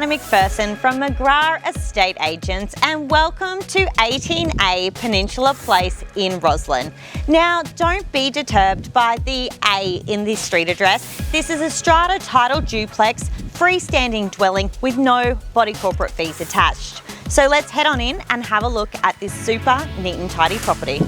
Anna McPherson from McGrath Estate Agents and welcome to 18A Peninsula Place in Rosslyn. Now, don't be deterred by the A in this street address. This is a strata title duplex, freestanding dwelling with no body corporate fees attached. So let's head on in and have a look at this super neat and tidy property.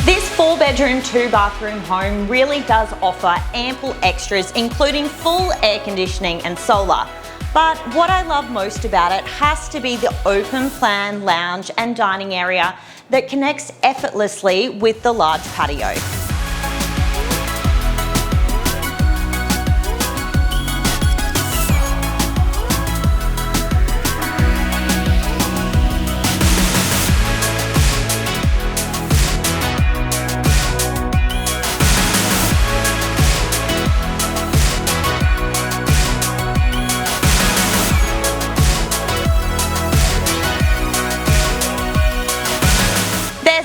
This 4-bedroom, 2-bathroom home really does offer ample extras, including full air conditioning and solar. But what I love most about it has to be the open plan lounge and dining area that connects effortlessly with the large patio.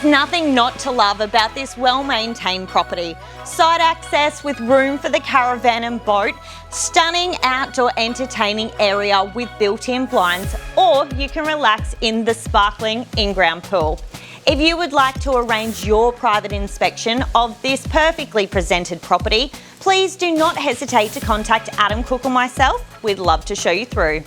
Nothing not to love about this well-maintained property. Side access with room for the caravan and boat, stunning outdoor entertaining area with built-in blinds, or you can relax in the sparkling in-ground pool. If you would like to arrange your private inspection of this perfectly presented property, please do not hesitate to contact Adam Cook or myself. We'd love to show you through.